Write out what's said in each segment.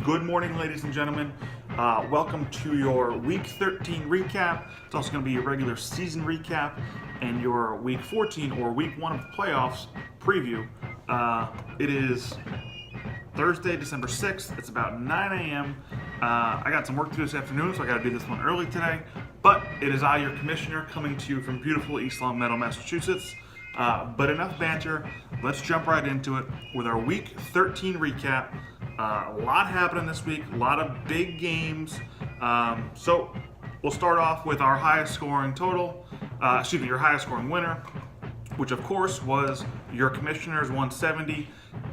Good morning, ladies and gentlemen. Welcome to your Week 13 recap. It's also going to be your regular season recap and your Week 14 or Week 1 of the playoffs preview. It is Thursday, December 6th. It's about 9 a.m. I got some work to do this afternoon, so I got to do this one early today. But it is I, your commissioner, coming to you from beautiful East Long Meadow, Massachusetts. But enough banter. Let's jump right into it with our Week 13 recap. A lot happening this week, a lot of big games. So we'll start off with our highest scoring your highest scoring winner, which of course was your Commissioners 170,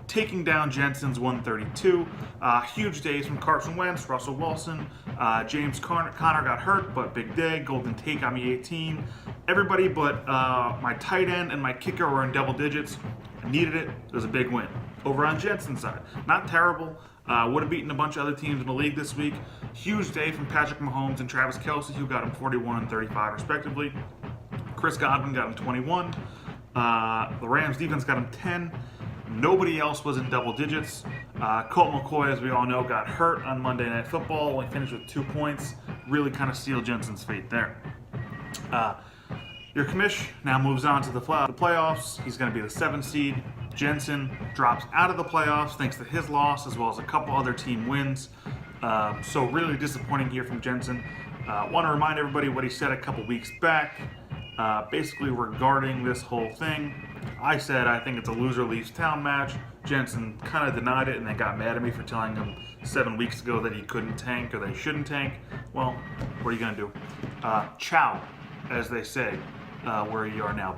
taking down Jensen's 132. Huge days from Carson Wentz, Russell Wilson, James Conner got hurt, but big day. Golden Tate got me 18. Everybody but my tight end and my kicker were in double digits. I needed it. It was a big win. Over on Jensen's side, not terrible. Would have beaten a bunch of other teams in the league this week. Huge day from Patrick Mahomes and Travis Kelce, who got him 41 and 35 respectively. Chris Godwin got him 21. The Rams defense got him 10. Nobody else was in double digits. Colt McCoy, as we all know, got hurt on Monday Night Football. Only finished with 2 points. Really kind of sealed Jensen's fate there. Your commish now moves on to the playoffs. He's going to be the 7th seed. Jensen drops out of the playoffs thanks to his loss as well as a couple other team wins. So really disappointing here from Jensen. Want to remind everybody what he said a couple weeks back. Basically regarding this whole thing, I said I think it's a loser leaves town match. Jensen kind of denied it and then got mad at me for telling him 7 weeks ago that he couldn't tank or they shouldn't tank. Well, what are you going to do? Ciao, as they say, where you are now.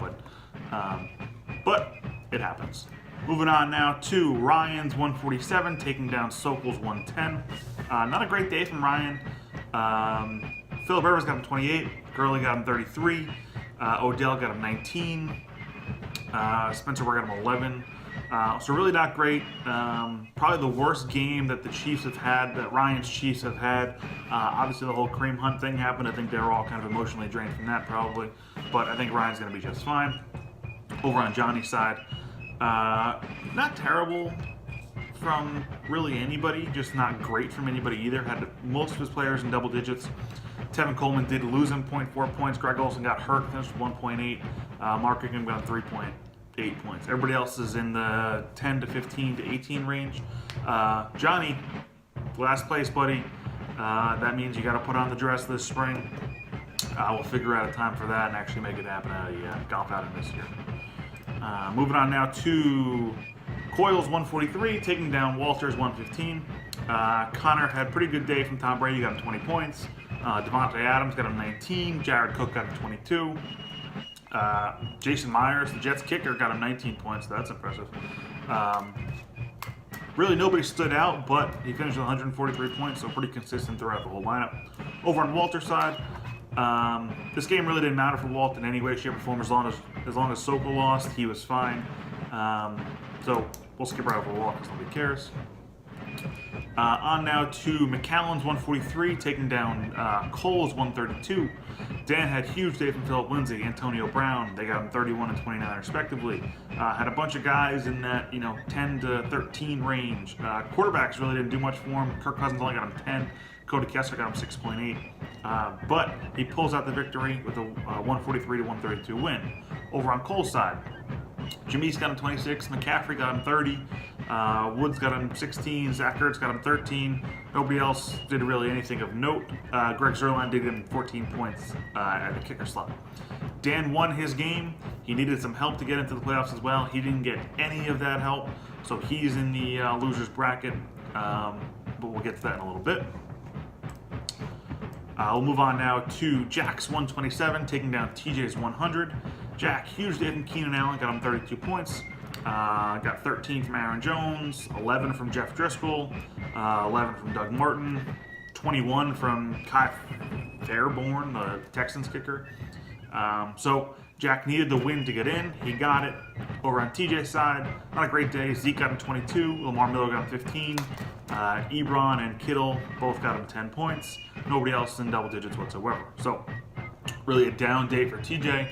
But it happens. Moving on now to Ryan's 147, taking down Sokol's 110. Not a great day from Ryan. Philip Rivers got him 28. Gurley got him 33. Odell got him 19. Spencer Ware got him 11. So really not great. Probably the worst game that the Chiefs have had, that Ryan's Chiefs have had. Obviously the whole Kareem Hunt thing happened. I think they were all kind of emotionally drained from that probably. But I think Ryan's going to be just fine. Over on Johnny's side, not terrible from really anybody, just not great from anybody either. Had most of his players in double digits. Tevin Coleman did lose him 0.4 points. Greg Olsen got hurt, finished with 1.8. Mark Ingram got 3.8 points. Everybody else is in the 10 to 15 to 18 range. Johnny, last place, buddy. That means you got to put on the dress this spring. We'll figure out a time for that and actually make it happen at a golf outing this year. Moving on now to Coyle's 143, taking down Walter's 115. Connor had a pretty good day from Tom Brady, got him 20 points. Devontae Adams got him 19. Jared Cook got him 22. Jason Myers, the Jets kicker, got him 19 points. So that's impressive. Really nobody stood out, but he finished with 143 points, so pretty consistent throughout the whole lineup. Over on Walter's side, this game really didn't matter for Walt in any way, shape, or form. As long as Sokol lost, he was fine. So we'll skip right over Walt because nobody cares. On now to McAllen's 143, taking down Cole's 132. Dan had a huge day from Philip Lindsay, Antonio Brown. They got him 31 and 29 respectively. Had a bunch of guys in that 10 to 13 range. Quarterbacks really didn't do much for him. Kirk Cousins only got him 10. Cody Kessler got him 6.8. But he pulls out the victory with a 143 to 132 win. Over on Cole's side, Jameis got him 26, McCaffrey got him 30, Woods got him 16, Zach Ertz got him 13. Nobody else did really anything of note. Greg Zuerlein did get him 14 points at the kicker slot. Dan won his game. He needed some help to get into the playoffs as well. He didn't get any of that help, so he's in the losers bracket, but we'll get to that in a little bit. We'll move on now to Jack's 127, taking down TJ's 100. Jack, huge day from Keenan Allen, got him 32 points. Got 13 from Aaron Jones, 11 from Jeff Driscoll, 11 from Doug Martin, 21 from Kai Fairborn, the Texans kicker. So Jack needed the win to get in. He got it. Over on TJ's side, not a great day. Zeke got him 22. Lamar Miller got him 15. Ebron and Kittle both got him 10 points. Nobody else in double digits whatsoever. So really a down day for TJ.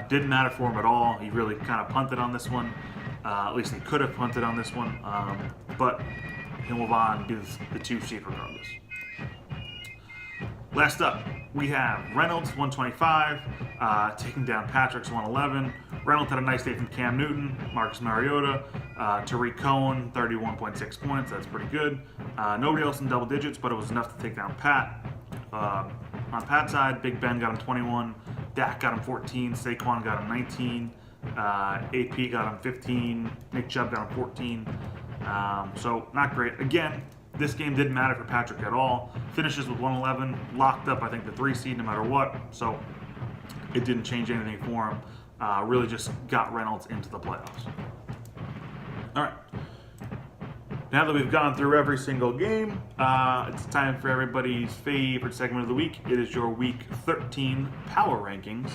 Didn't matter for him at all. He really kind of punted on this one. At least he could have punted on this one. But he'll move on and be the 2 seed regardless. Last up, we have Reynolds, 125, taking down Patrick's 111. Reynolds had a nice day from Cam Newton, Marcus Mariota, Tariq Cohen, 31.6 points. That's pretty good. Nobody else in double digits, but it was enough to take down Pat. On Pat's side, Big Ben got him 21, Dak got him 14, Saquon got him 19, AP got him 15, Nick Chubb got him 14. So not great. Again, this game didn't matter for Patrick at all. Finishes with 111, locked up, I think, the 3 seed no matter what. So it didn't change anything for him. Really just got Reynolds into the playoffs. All right. Now that we've gone through every single game, it's time for everybody's favorite segment of the week. It is your Week 13 Power Rankings.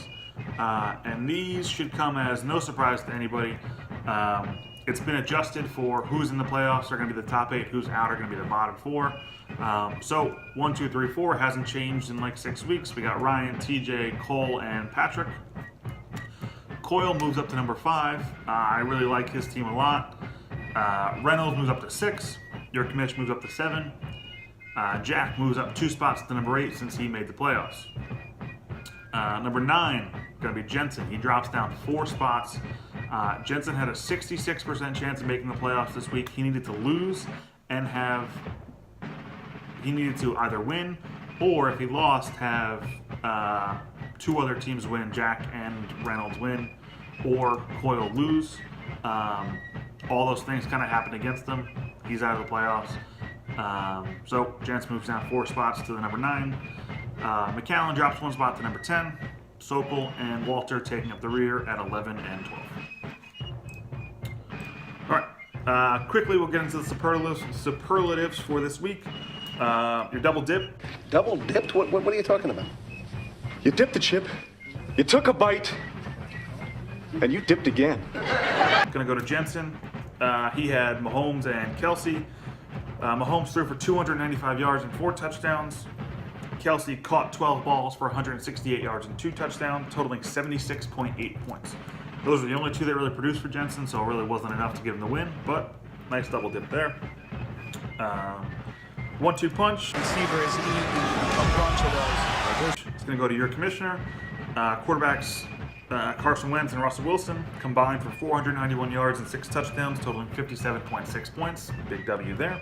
And these should come as no surprise to anybody. It's been adjusted for who's in the playoffs are going to be the top 8, who's out are going to be the bottom 4. So 1, 2, 3, 4 hasn't changed in like 6 weeks. We got Ryan, TJ, Cole, and Patrick. Coyle moves up to number 5. I really like his team a lot. Reynolds moves up to 6. Your commish moves up to 7. Jack moves up 2 spots to number 8 since he made the playoffs. Number 9, going to be Jensen. He drops down 4 spots. Jensen had a 66% chance of making the playoffs this week. He needed to lose and he needed to either win or, if he lost, have 2 other teams win, Jack and Reynolds win, or Coyle lose. All those things kind of happened against him. He's out of the playoffs. So Jensen moves down 4 spots to the number 9. McAllen drops 1 spot to number 10. Sokol and Walter taking up the rear at 11 and 12. All right. Quickly, we'll get into the superlatives for this week. Your double dip. Double dipped? What are you talking about? You dipped the chip, you took a bite, and you dipped again. Gonna go to Jensen. He had Mahomes and Kelsey. Mahomes threw for 295 yards and 4 touchdowns. Kelsey caught 12 balls for 168 yards and 2 touchdowns, totaling 76.8 points. Those were the only 2 that really produced for Jensen, so it really wasn't enough to give him the win, but nice double dip there. 1-2 punch. Receiver is eating a bunch of those. It's going to go to your commissioner. Quarterbacks Carson Wentz and Russell Wilson combined for 491 yards and 6 touchdowns, totaling 57.6 points. Big W there.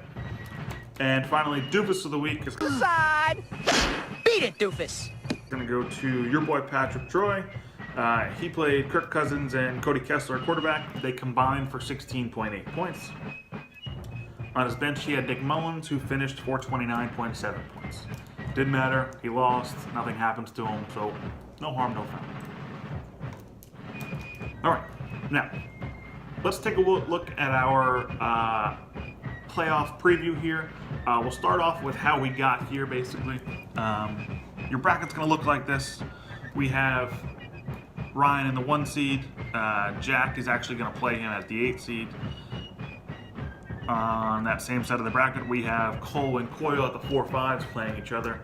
And finally, Doofus of the Week is Side! Beat it, Doofus! going to go to your boy Patrick Troy. He played Kirk Cousins and Cody Kessler quarterback. They combined for 16.8 points. On his bench, he had Nick Mullins, who finished for 29.7 points. Didn't matter. He lost. Nothing happens to him, so no harm, no foul. All right. Now, let's take a look at our playoff preview here. We'll start off with how we got here, basically. Your bracket's going to look like this. We have Ryan in the 1 seed. Jack is actually going to play him at the 8 seed. On that same side of the bracket, we have Cole and Coyle at the 4-5s playing each other.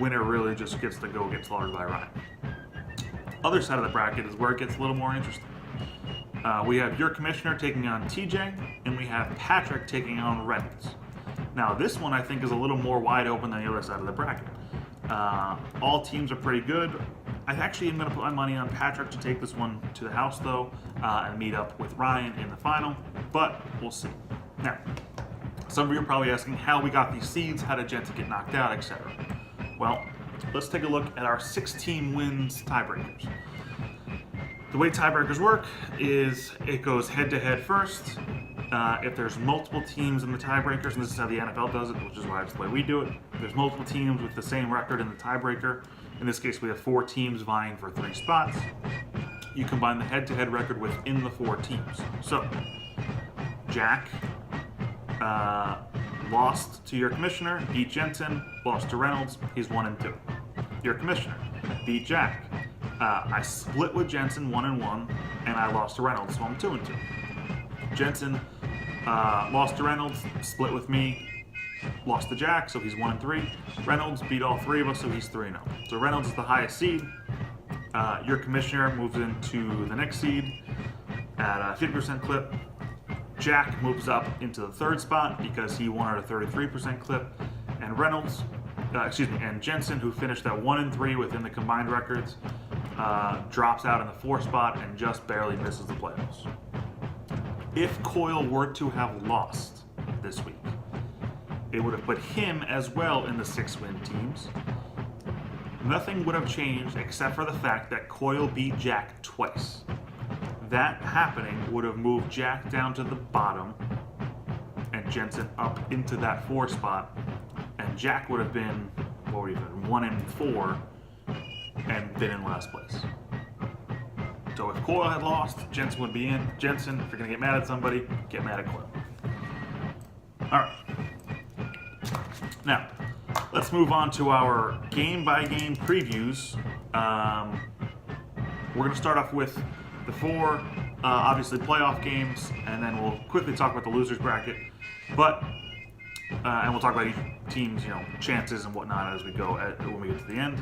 Winner really just gets to go get slaughtered by Ryan. Other side of the bracket is where it gets a little more interesting. We have your commissioner taking on TJ, and we have Patrick taking on Reynolds. Now, this one I think is a little more wide open than the other side of the bracket. All teams are pretty good. I actually am going to put my money on Patrick to take this one to the house, though, and meet up with Ryan in the final, but we'll see. Now, some of you are probably asking how we got these seeds, how did Jensen get knocked out, etc. Well, let's take a look at our 6-team wins tiebreakers. The way tiebreakers work is it goes head-to-head first. If there's multiple teams in the tiebreakers, and this is how the NFL does it, which is why it's the way we do it, if there's multiple teams with the same record in the tiebreaker, in this case we have 4 teams vying for 3 spots, you combine the head-to-head record within the 4 teams. So, Jack lost to your commissioner, beat Jensen, lost to Reynolds, he's 1 and 2. Your commissioner beat Jack. I split with Jensen 1 and 1, and I lost to Reynolds, so I'm 2 and 2. Jensen lost to Reynolds, split with me, lost to Jack, so he's 1 and 3. Reynolds beat all 3 of us, so he's 3 and 0. So Reynolds is the highest seed. Your commissioner moves into the next seed at a 50% clip. Jack moves up into the 3rd spot because he won at a 33% clip, and and Jensen, who finished at 1-3 within the combined records, drops out in the 4th spot and just barely misses the playoffs. If Coyle were to have lost this week, it would have put him as well in the 6-win teams. Nothing would have changed except for the fact that Coyle beat Jack twice. That happening would have moved Jack down to the bottom and Jensen up into that 4 spot, and Jack would have been, 1-4 and been in last place. So if Coyle had lost, Jensen would be in. Jensen, if you're gonna get mad at somebody, get mad at Coyle. All right. Now, let's move on to our game-by-game previews. We're going to start off with the 4, obviously, playoff games, and then we'll quickly talk about the losers bracket. But, and we'll talk about each team's, chances and whatnot as we go when we get to the end.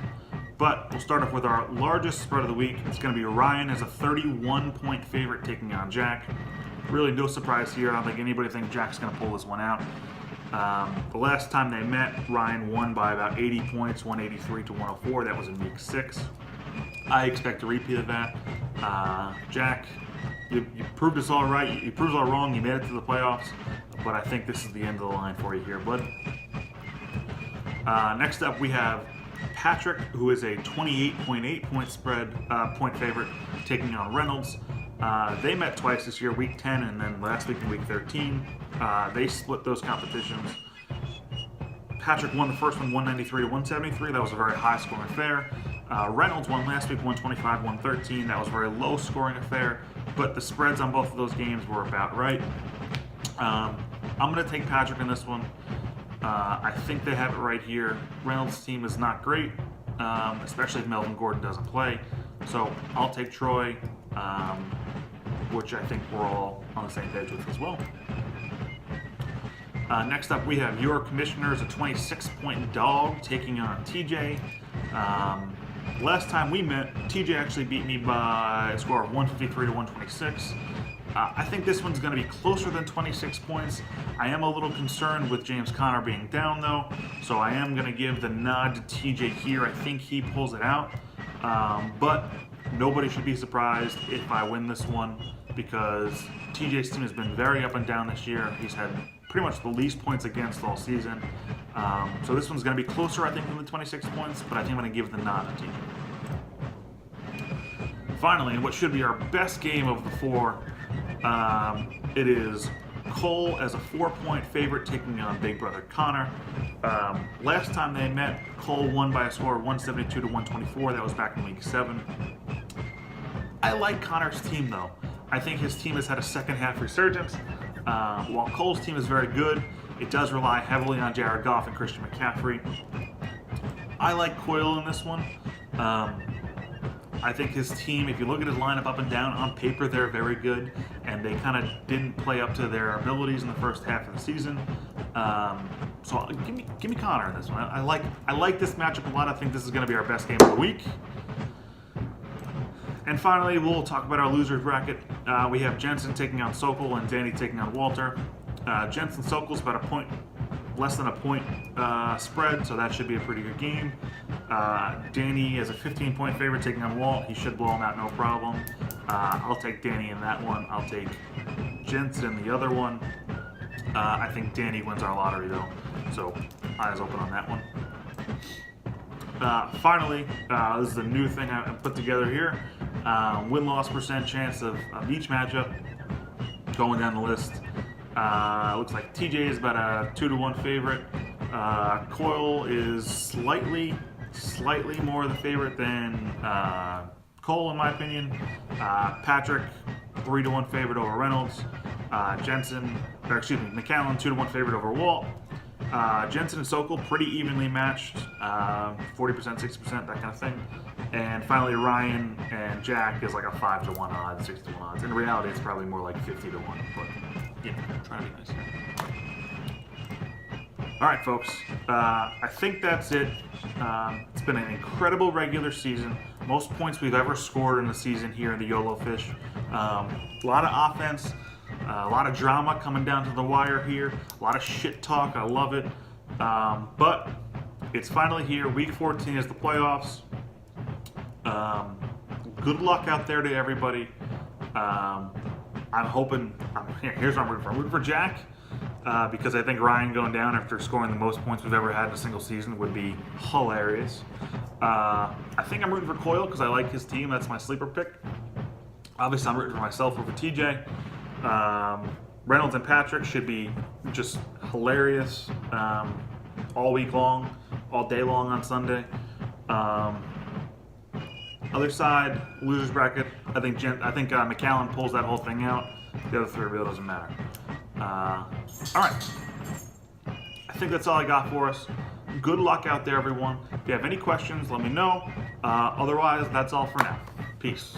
But we'll start off with our largest spread of the week. It's going to be Ryan as a 31-point favorite taking on Jack. Really, no surprise here. I don't think anybody thinks Jack's going to pull this one out. The last time they met, Ryan won by about 80 points, 183 to 104. That was in week 6. I expect a repeat of that. Jack, you proved us all right. You proved us all wrong. You made it to the playoffs. But I think this is the end of the line for you here, bud. Next up, we have Patrick, who is a 28.8 point favorite, taking on Reynolds. They met twice this year, week 10 and then last week in week 13. They split those competitions. Patrick won the first one 193 to 173. That was a very high scoring affair. Reynolds won last week 125 113. That was a very low scoring affair, but the spreads on both of those games were about right. I'm going to take Patrick in this one. I think they have it right here. Reynolds' team is not great, especially if Melvin Gordon doesn't play. So I'll take Troy, which I think we're all on the same page with as well. Next up, we have your Commissioners, a 26-point dog, taking on TJ. Last time we met, TJ actually beat me by a score of 153 to 126. I think this one's going to be closer than 26 points. I am a little concerned with James Conner being down, though, so I am going to give the nod to TJ here. I think he pulls it out, but nobody should be surprised if I win this one, because TJ's team has been very up and down this year. He's had pretty much the least points against all season. So this one's going to be closer, I think, than the 26 points, but I think I'm going to give the nod to TJ. Finally, in what should be our best game of the 4, it is Cole as a 4-point favorite taking on big brother Connor. Last time they met, Cole won by a score of 172 to 124. That was back in week 7. I like Connor's team, though. I think his team has had a second half resurgence. While Cole's team is very good, it does rely heavily on Jared Goff and Christian McCaffrey. I like Coyle in this one. I think his team, if you look at his lineup up and down, on paper they're very good, and they kind of didn't play up to their abilities in the first half of the season. So give me Connor in this one. I like this matchup a lot. I think this is going to be our best game of the week. And finally, we'll talk about our losers bracket. We have Jensen taking on Sokol and Danny taking on Walter. Jensen Sokol's about less than a point spread, so that should be a pretty good game. Danny is a 15-point favorite taking on Walt. He should blow him out, no problem. I'll take Danny in that one. I'll take Jensen in the other one. I think Danny wins our lottery, though, so eyes open on that one. Finally, this is a new thing I put together here. Win-loss percent chance of each matchup. Going down the list. Looks like TJ is about a 2-1 favorite. Coyle is slightly more of the favorite than Cole, in my opinion. Patrick, 3-1 favorite over Reynolds. McCallum, 2-1 favorite over Walt. Jensen and Sokol pretty evenly matched, 40%, 60%, that kind of thing. And finally, Ryan and Jack is like a 5-1 odds, 6-1 odds. In reality, it's probably more like 50-1, but trying to be nice. All right, folks. I think that's it. It's been an incredible regular season. Most points we've ever scored in the season here in the YOLO Fish. A lot of offense. A lot of drama coming down to the wire here. A lot of shit talk. I love it. But it's finally here. Week 14 is the playoffs. Good luck out there to everybody. I'm hoping. Here's what I'm rooting for. I'm rooting for Jack because I think Ryan going down after scoring the most points we've ever had in a single season would be hilarious. I think I'm rooting for Coyle because I like his team. That's my sleeper pick. Obviously, I'm rooting for myself over TJ. Reynolds and Patrick should be just hilarious all week long, all day long on Sunday. Other side, losers bracket. I think McAllen pulls that whole thing out. The other three really doesn't matter. All right. I think that's all I got for us. Good luck out there, everyone. If you have any questions, let me know. Otherwise, that's all for now. Peace.